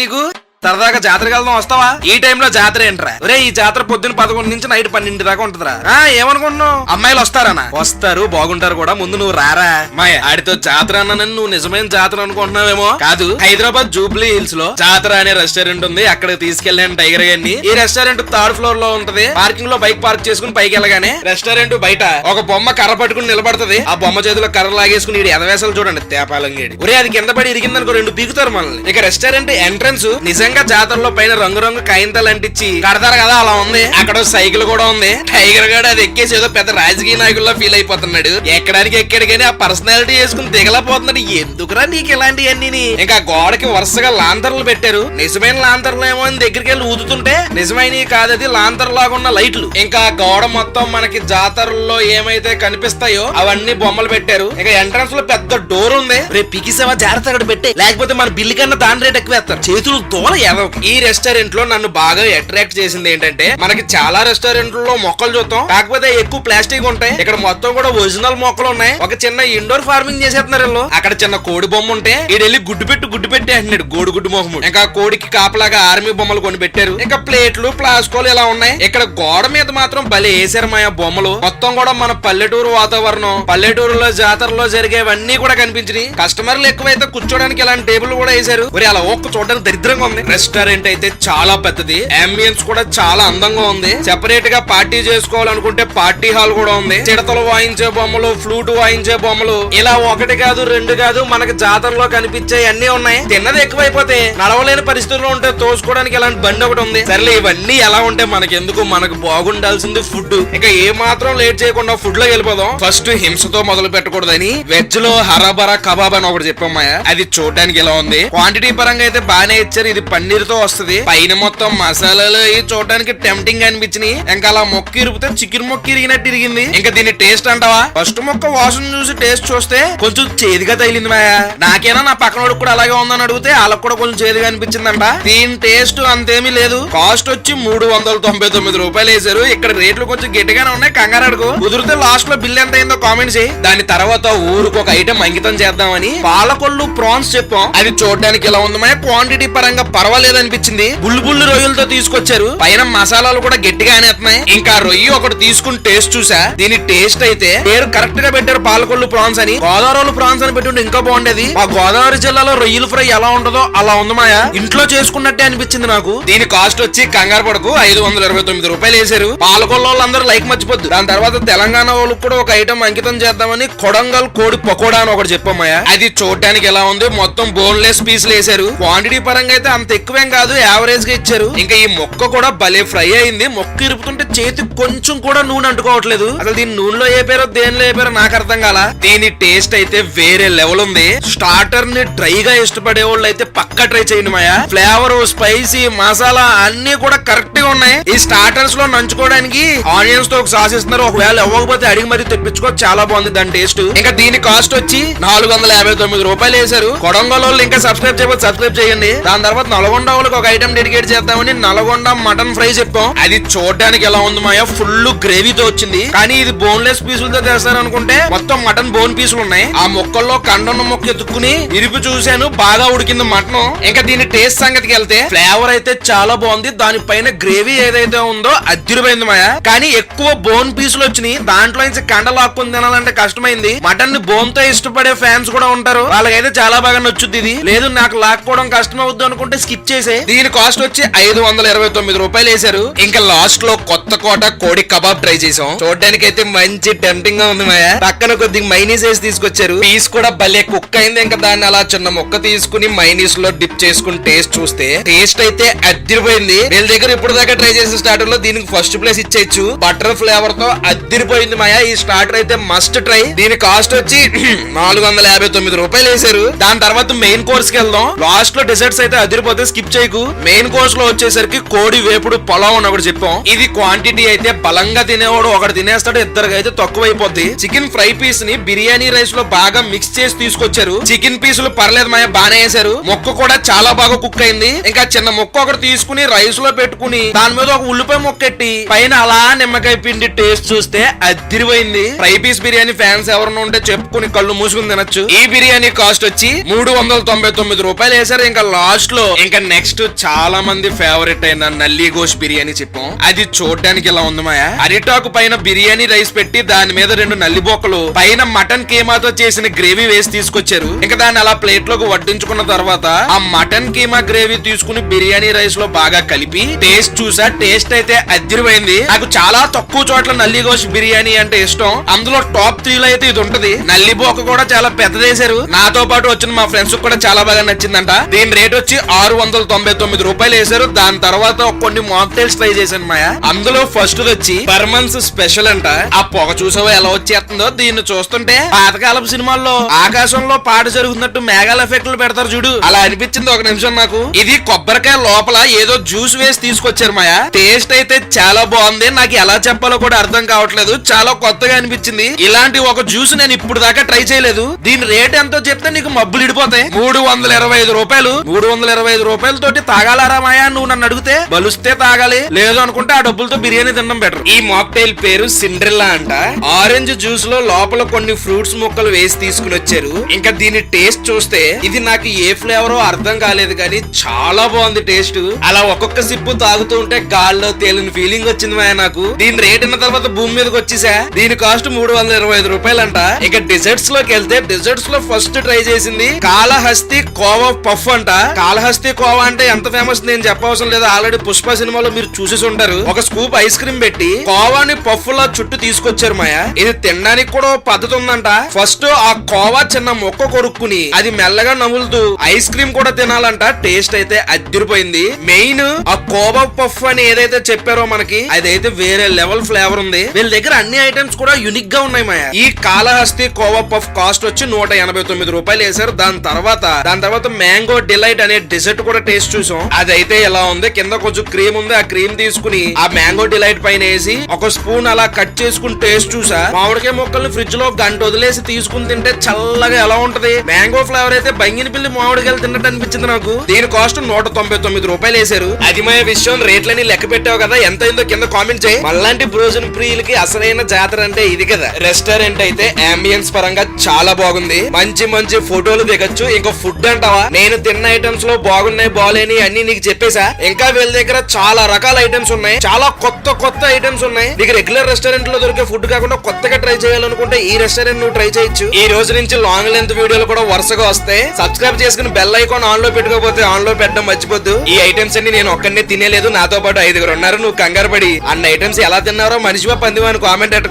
నీకు సరదాగా జాతరకి వెళ్దాం వస్తావా? ఈ టైంలో జాతర ఏంట్రా? ఒరే ఈ జాతర పొద్దున్న 11 నుంచి నైట్ 12 దాకా ఉంటదిరా. ఏమనుకుంటున్నావు? అమ్మాయిలు వస్తారనా? వస్తారు, బాగుంటారు కూడా. ముందు నువ్వు రారా మాయ. ఆడితో జాతర అన్నానని నువ్వు నిజమైన జాతర అనుకుంటున్నావేమో. కాదు, హైదరాబాద్ జూబ్లీ హిల్స్ లో జాతర అనే రెస్టారెంట్ ఉంది. అక్కడికి తీసుకెళ్ళాను టైగర్ గారిని. ఈ రెస్టారెంట్ 3rd ఫ్లోర్ లో ఉంటది. పార్కింగ్ లో బైక్ పార్క్ చేసుకుని పైకి వెళ్ళగానే రెస్టారెంట్ బయట ఒక బొమ్మ కర్ర పట్టుకుని నిలబడుతుంది. ఆ బొమ్మ చేతిలో కర్ర లాగేసుకుని ఎదవేసాలు చూడండి తేపాలంగేడి. ఒరే అది కింద పడి ఇరిగిందనుకో 2 పీకుతారు మనల్ని. ఇక రెస్టారెంట్ ఎంట్రన్స్ నిజంగా జాతరలో పైన రంగు కాయింతలు అంటించి కడతారు కదా, అలా ఉంది. అక్కడ సైకిల్ కూడా ఉంది. టైగర్ గాడు అది ఎక్కేసి ఏదో పెద్ద రాజకీయ నాయకుల్లో ఫీల్ అయిపోతున్నాడు. ఎక్కడానికి ఎక్కడి కానీ ఆ పర్సనాలిటీ వేసుకుని దిగలపోతున్నాడు. ఎందుకురా నీకు ఇలాంటివన్నీ? ఇంకా గోడకి వరుసగా లాంతర్లు పెట్టారు. నిజమైన లాంతర్లు ఏమో అని దగ్గరికి వెళ్ళి ఊదుతుంటే నిజమైన కాదు, అది లాంతర్ లాగా ఉన్న లైట్లు. ఇంకా గోడ మొత్తం మనకి జాతరలో ఏమైతే కనిపిస్తాయో అవన్నీ బొమ్మలు పెట్టారు. ఇంకా ఎంట్రన్స్ లో పెద్ద డోర్ ఉంది. రేపు పికిసేవా జాగ్రత్త అక్కడ పెట్టే, లేకపోతే మన బిల్లు కన్నా దాని రేట్ ఎక్కువ వేస్తారు. చేతులు దూల ఏదో. ఈ రెస్టారెంట్ లో నన్ను బాగా అట్రాక్ట్ చేసింది ఏంటంటే, మనకి చాలా రెస్టారెంట్లలో మొక్కలు చూస్తాం, కాకపోతే ఎక్కువ ప్లాస్టిక్ ఉంటాయి. ఇక్కడ మొత్తం కూడా ఒరిజినల్ మొక్కలు ఉన్నాయి. ఒక చిన్న ఇండోర్ ఫార్మింగ్ చేసేస్తున్నారు వీళ్ళు. అక్కడ చిన్న కోడి బొమ్మ ఉంటే ఈడెళ్ళి గుడ్డు పెట్టి అంటున్నాడు. గుడ్డు మొహము. ఇంకా కోడికి కాపలాగా ఆర్మీ బొమ్మలు కొని పెట్టారు. ఇంకా ప్లేట్లు ప్లాస్కోలు ఇలా ఉన్నాయి. ఇక్కడ గోడ మీద మాత్రం భలే వేసారు మా బొమ్మలు. మొత్తం కూడా మన పల్లెటూరు వాతావరణం, పల్లెటూరులో జాతరలో జరిగేవన్నీ కూడా కనిపించినాయి. కస్టమర్లు ఎక్కువైతే కూర్చోడానికి ఇలాంటి టేబుల్ కూడా వేసారు. మరి అలా ఒక్క చూడడానికి దరిద్రంగా ఉంది. రెస్టారెంట్ అయితే చాలా పెద్దది. అంబియన్స్ కూడా చాలా అందంగా ఉంది. సెపరేట్ గా పార్టీ చేసుకోవాలనుకుంటే పార్టీ హాల్ కూడా ఉంది. చిడతలు వాయించే బొమ్మలు, ఫ్లూట్ వాయించే బొమ్మలు, ఇలా 1 కాదు 2 కాదు మనకి జాతరలో కనిపించే అన్ని ఉన్నాయి. తిన్నది ఎక్కువైపోతే నడవలేని పరిస్థితుల్లో ఉంటే తోసుకోవడానికి ఇలాంటి బండి ఒకటి ఉంది. సర్లే ఇవన్నీ ఎలా ఉంటే మనకెందుకు, మనకు బాగుండాల్సింది ఫుడ్. ఇక ఏ మాత్రం లేట్ చేయకుండా ఫుడ్ లో వెళ్ళిపోదాం. ఫస్ట్ హింసతో మొదలు పెట్టకూడదని వెజ్ లో హరాబరా కబాబ్ అని ఒకటి చెప్పామయ్య. అది చూడడానికి ఎలా ఉంది. క్వాంటిటీ పరంగా అయితే బాగానే ఇచ్చారు. ఇది పన్నీర్ తో వస్తుంది. పైన మొత్తం మసాలాలు చూడడానికి టెంప్టింగ్ అనిపించినాయి. ఇంకా అలా మొక్క ఇరిపితే చికెన్ మొక్క ఇరిగినట్టు ఇరిగింది. ఇంకా దీని టేస్ట్ అంటావా? ఫస్ట్ మొక్క వాసన చూసి టేస్ట్ చూస్తే కొంచెం చేదుగా తగిలింది మాయా. నాకేనా నా పక్కన కూడా అలాగే ఉందని అడిగితే వాళ్ళకి కూడా కొంచెం చేదుగా అనిపించిందంట. దీని టేస్ట్ అంతేమీ లేదు. కాస్ట్ వచ్చి 399 రూపాయలు వేసారు. ఇక్కడ రేట్లు కొంచెం గట్టిగానే ఉన్నాయి. కంగారు అడుగు. కుదిరితే లాస్ట్ లో బిల్ ఎంత అయిందో కామెంట్ చేయి. దాని తర్వాత ఊరికి ఒక ఐటమ్ అంకితం చేద్దామని పాలకొల్లు ప్రాన్స్ చెప్పాం. అది చూడడానికి ఎలా ఉంది మాయా. క్వాంటిటీ పరంగా పర్వాలేదు అనిపించింది. బుల్లు రొయ్యలతో తీసుకొచ్చారు. పైన మసాలాలు కూడా గట్టిగా అనేస్తున్నాయి. ఇంకా రొయ్యి ఒకటి తీసుకుని టేస్ట్ చూసా. దీని టేస్ట్ అయితే పేరు కరెక్ట్ గా పెట్టారు, పాలకొల్లు ప్రాన్స్ అని. గోదావరి ప్రాన్స్ అని పెట్టుంటే ఇంకా బాగుండేది. ఆ గోదావరి జిల్లాలో రొయ్యల ఫ్రై ఎలా ఉంటుందో అలా ఉంది మాయా. ఇంట్లో చేసుకున్నట్టే అనిపించింది నాకు. దీని కాస్ట్ వచ్చి కంగారు పడకు 529 రూపాయలు వేసారు. పాలకొల్లు వాళ్ళందరూ లైక్ మర్చిపోద్దు. దాని తర్వాత తెలంగాణ వాళ్ళకి కూడా ఒక ఐటమ్ అంకితం చేద్దామని కొడంగల్ కోడి పకోడా అని ఒకటి చెప్పామయ్యా. అది చూడడానికి ఎలా ఉంది. మొత్తం బోన్లెస్ పీసులు వేసారు. క్వాంటిటీ పరంగా అయితే అంత ఎక్కువేం కాదు, యావరేజ్ గా ఇచ్చారు. ఇంకా ఈ మొక్క కూడా భలే ఫ్రై అయింది. మొక్క ఇరుపుతుంటే చేతి కొంచెం కూడా నూనె అంటుకోవట్లేదు. అసలు దీని నూనెలో వేపారో దేనిలో వేపారో నాకు అర్థం కాల. దీని టేస్ట్ అయితే వేరే లెవెల్ ఉంది. స్టార్టర్ ని డ్రైగా ఇష్టపడే వాళ్ళు అయితే పక్కా ట్రై చేయండి మాయా. ఫ్లేవర్, స్పైసీ, మసాలా అన్ని కూడా కరెక్ట్ గా ఉన్నాయి. ఈ స్టార్టర్స్ లో నంచుకోవడానికి ఆనియన్స్ తో ఒక సాస్ ఇస్తున్నారు. ఒకవేళ ఇవ్వకపోతే అడిగి మరీ తెప్పించుకో, చాలా బాగుంది దాని టేస్ట్. ఇంకా దీని కాస్ట్ వచ్చి 459 రూపాయలు వేసారు. కొడంగల్ వాళ్ళు ఇంకా సబ్స్క్రైబ్ చేయకపోతే సబ్స్క్రైబ్ చేయండి. దాని తర్వాత నల్గొండ వాళ్ళకి ఒక ఐటమ్ డెడికేట్ చేద్దామని నల్గొండ మటన్ ఫ్రై చెప్పాం. అది చూడడానికి ఎలా ఉంది మాయా. ఫుల్ గ్రేవీతో వచ్చింది. కానీ ఇది బోన్లెస్ పీసులతో చేస్తారు అనుకుంటే మొత్తం మటన్ బోన్ పీసులు ఉన్నాయి. ఆ మొక్కల్లో కండన్న మొక్క ఎత్తుకుని ఇరిపి చూశాను. బాగా ఉడికింది మటన్. ఇంకా దీని టేస్ట్ సంగతికి వెళ్తే ఫ్లేవర్ అయితే చాలా బాగుంది. దానిపైన గ్రేవీ ఏదైతే ఉందో అదిరిపోయింది మాయా. కానీ ఎక్కువ బోన్ పీసులు వచ్చినాయి. దాంట్లో నుంచి కండ లాక్కుని తినాలంటే కష్టమైంది. మటన్ ని బోన్ తో ఇష్టపడే ఫ్యాన్స్ కూడా ఉంటారు. వాళ్ళకైతే చాలా బాగా నచ్చుద్ది. ఇది లేదు నాకు లాక్కోవడం కష్టం అవుద్ది అనుకుంటే స్కిప్ చేసే. దీని కాస్ట్ వచ్చి 529 రూపాయలు వేసారు. ఇంకా లాస్ట్ లో కొత్త కోట కోడి కబాబ్ ట్రై చేసాం. చూడడానికి అయితే మంచి టెంప్టింగ్ గా ఉంది మాయా. పక్కన కొద్దిగా మైనీస్ వేసి తీసుకొచ్చారు. పీస్ కూడా భలే కుక్ అయింది. ఇంకా దాన్ని అలా చిన్న మొక్క తీసుకుని మైనీస్ లో డిప్ చేసుకుని టేస్ట్ చూస్తే టేస్ట్ అయితే అదిరిపోయింది. వీళ్ళ దగ్గర ఇప్పుడు దాకా ట్రై చేసిన స్టార్టర్ లో దీనికి ఫస్ట్ ప్లేస్ ఇచ్చేయచ్చు. బటర్ ఫ్లేవర్ తో అదిరిపోయింది మాయా. ఈ స్టార్టర్ అయితే మస్ట్ ట్రై. దీని కాస్ట్ వచ్చి 459 రూపాయలు వేసారు. దాని తర్వాత మెయిన్ కోర్స్ కి వెళ్దాం. లాస్ట్ లో డెజర్ట్స్ అయితే అదిరిపోతే స్కిప్ చేయకు. మెయిన్ కోర్స్ లో వచ్చేసరికి కోడి వేపుడు పొలావ్ అని ఒకటి చెప్పాం. ఇది క్వాంటిటీ అయితే బలంగా తినేవాడు ఒకటి తినేస్తాడు, ఇద్దరికి అయితే తక్కువ అయిపోద్ది. చికెన్ ఫ్రై పీస్ ని బిర్యానీ రైస్ లో బాగా మిక్స్ చేసి తీసుకొచ్చారు. చికెన్ పీసులు పర్లేదు మాయ, బానే వేసారు. మొక్క కూడా చాలా బాగా కుక్ అయింది. ఇంకా చిన్న మొక్క ఒకటి తీసుకుని రైస్ లో పెట్టుకుని దాని మీద ఒక ఉల్లిపాయ మొక్క ఎట్టి పైన అలా నిమ్మకాయ పిండి టేస్ట్ చూస్తే అదిరిపోయింది. ఫ్రై పీస్ బిర్యానీ ఫ్యాన్స్ ఎవరైనా ఉంటే చెప్పుకుని కళ్ళు మూసుకుని తినొచ్చు. ఈ బిర్యానీ కాస్ట్ వచ్చి 399 రూపాయలు వేసారు. ఇంకా లాస్ట్ లో ఇంకా నెక్స్ట్ చాలా మంది ఫేవరెట్ అయిన నల్లి గోష్ బిర్యానీ చెప్పాం. అది చూడడానికి ఇలా ఉంది మాయా. అరిటాకు పైన బిర్యానీ రైస్ పెట్టి దాని మీద 2 నల్లి బొక్కలు పైన మటన్ కీమాతో చేసిన గ్రేవీ వేసి తీసుకొచ్చారు. ఇంకా దాన్ని అలా ప్లేట్ లోకి వడ్డించుకున్న తర్వాత ఆ మటన్ కీమా గ్రేవీ తీసుకుని బిర్యానీ రైస్ లో బాగా కలిపి టేస్ట్ చూసా. టేస్ట్ అయితే అదిరిపోయింది. నాకు చాలా తక్కువ చోట్ల నల్లి గోష్ బిర్యానీ అంటే ఇష్టం. అందులో టాప్ 3 లో అయితే ఇది ఉంటది. నల్లి బొక్క కూడా చాలా పెద్దదేశారు. నాతో పాటు వచ్చిన మా ఫ్రెండ్స్ కూడా చాలా బాగా నచ్చిందంట. దీని రేట్ వచ్చి 699 రూపాయలు వేశారు. దాని తర్వాత కొన్ని మాక్టైల్స్ ట్రై చేశాను మాయా. అందులో ఫస్ట్ వచ్చి పర్మన్స్ స్పెషల్ అంట. ఆ పొగ చూసావా ఎలా వచ్చేస్తుందో. దీన్ని చూస్తుంటే పాతకాలపు సినిమాల్లో ఆకాశంలో పాట జరుగుతున్నట్టు మేఘాల ఎఫెక్ట్లు పెడతారు చూడు, అలా అనిపించింది ఒక నిమిషం నాకు. ఇది కొబ్బరికాయ లోపల ఏదో జ్యూస్ వేసి తీసుకొచ్చారు మాయా. టేస్ట్ అయితే చాలా బాగుంది. నాకు ఎలా చెప్పాలో కూడా అర్థం కావట్లేదు. చాలా కొత్తగా అనిపించింది. ఇలాంటి ఒక జ్యూస్ నేను ఇప్పుడు దాకా ట్రై చేయలేదు. దీని రేట్ ఎంతో చెప్తే నీకు మబ్బులు ఇడిపోతాయి. 325 రూపాయలు. 325 రూపాయలతోటి తాగాలారా మాయా నువ్వు నన్ను అడిగితే? బలుస్తే తాగాలి, లేదు అనుకుంటే ఆ డబ్బులతో బిర్యానీ తినడం బెటర్. ఈ మాక్టైల్ పేరు సిండ్రెల్లా అంట. ఆరెంజ్ జ్యూస్ లో లోపల కొన్ని ఫ్రూట్స్ ముక్కలు వేసి తీసుకుని వచ్చారు. ఇంకా దీని టేస్ట్ చూస్తే ఇది నాకు ఏ ఫ్లేవరో అర్థం కాలేదు కానీ చాలా బాగుంది టేస్ట్. అలా ఒక్కొక్క సిప్పు తాగుతూ ఉంటే గాల్లో తేలిన ఫీలింగ్ వచ్చింది మాయా నాకు. దీని రేట్ అయిన తర్వాత భూమి మీదకి వచ్చేసా. దీని కాస్ట్ 325 రూపాయలంట. ఇక డిజర్ట్స్ లోకి వెళ్తే డిజర్ట్స్ లో ఫస్ట్ ట్రై చేసింది కాళహస్తి కోవా పఫ్ అంట. కాళహస్తి కోవా అంటే ఎంత ఫేమస్ నేను చెప్పవసరం లేదు. ఆల్రెడీ పుష్ప సినిమాలో మీరు చూసేసి ఉంటారు. ఒక స్కూప్ ఐస్ క్రీమ్ పెట్టి కోవాని పఫ్ లా చుట్టూ తీసుకొచ్చారు మాయా. ఇది తినడానికి కూడా పద్ధతి ఉందంట. ఫస్ట్ ఆ కోవా చిన్న మొక్క కొరుక్కుని అది మెల్లగా నములుతూ ఐస్ క్రీమ్ కూడా తినాలంట. టేస్ట్ అయితే అదిరిపోయింది. మెయిన్ ఆ కోవా పఫ్ అని ఏదైతే చెప్పారో మనకి అదైతే వేరే లెవెల్ ఫ్లేవర్ ఉంది. వీళ్ళ దగ్గర అన్ని ఐటమ్స్ కూడా యూనిక్ గా ఉన్నాయి మాయా. ఈ కాళహస్తి కోవా పఫ్ కాస్ట్ వచ్చి 189 రూపాయలు వేశారు. దాని తర్వాత మ్యాంగో డిలైట్ అనే డెజర్ట్ కూడా టేస్ట్ చూసాం. అదైతే ఎలా ఉంది, కింద కొంచెం క్రీమ్ ఉంది. ఆ క్రీమ్ తీసుకుని ఆ మ్యాంగో డిలైట్ పైన వేసి ఒక స్పూన్ అలా కట్ చేసుకుని టేస్ట్ చూసా. మామిడికాయ ముక్కల్ని ఫ్రిడ్జ్ లో గంట వదిలేసి తీసుకుని తింటే చల్లగా ఎలా ఉంటది. మ్యాంగో ఫ్లేవర్ అయితే బంగినపల్లి మామిడికాయలు తిన్నట్టు అనిపించింది నాకు. దీని కాస్ట్ 199 రూపాయలు వేశారు. అది మా విషయం. రేట్లని లెక్క పెట్టావు కదా, ఎంత అయిందో కింద కామెంట్ చేయి. మళ్ళాంటి భోజన ప్రియులకి అసలైన జాతర అంటే ఇది కదా. రెస్టారెంట్ అయితే అంబియన్స్ పరంగా చాలా బాగుంది. మంచి మంచి ఫోటోలు దిగొచ్చు. ఇంకా ఫుడ్ అంటావా, నేను తిన్న ఐటమ్స్ లో బాగున్నాయి బాలేని అన్ని నీకు చెప్పేసా. ఇంకా వీళ్ళ దగ్గర చాలా రకాల ఐటమ్స్ ఉన్నాయి. చాలా కొత్త ఐటమ్స్ ఉన్నాయి. నీకు రెగ్యులర్ రెస్టారెంట్ లో దొరికే ఫుడ్ కాకుండా కొత్తగా ట్రై చేయాలనుకుంటే ఈ రెస్టారెంట్ నువ్వు ట్రై చేయొచ్చు. ఈ రోజు నుంచి లాంగ్ లెంత్ వీడియోలు కూడా వరుసగా వస్తాయి. సబ్స్క్రైబ్ చేసుకుని బెల్ ఐకాన్ ఆన్ లో పెట్టుకోకపోతే ఆన్ లో పెట్టడం మర్చిపోద్దు. ఈ ఐటమ్స్ అన్ని నేను ఒక్కనే తినేలేదు, నాతో పాటు 5 ఉన్నారు. నువ్వు కంగారు పడి అన్న ఐటమ్స్ ఎలా తిన్నారో మనిషివా పందివా అని కామెంట్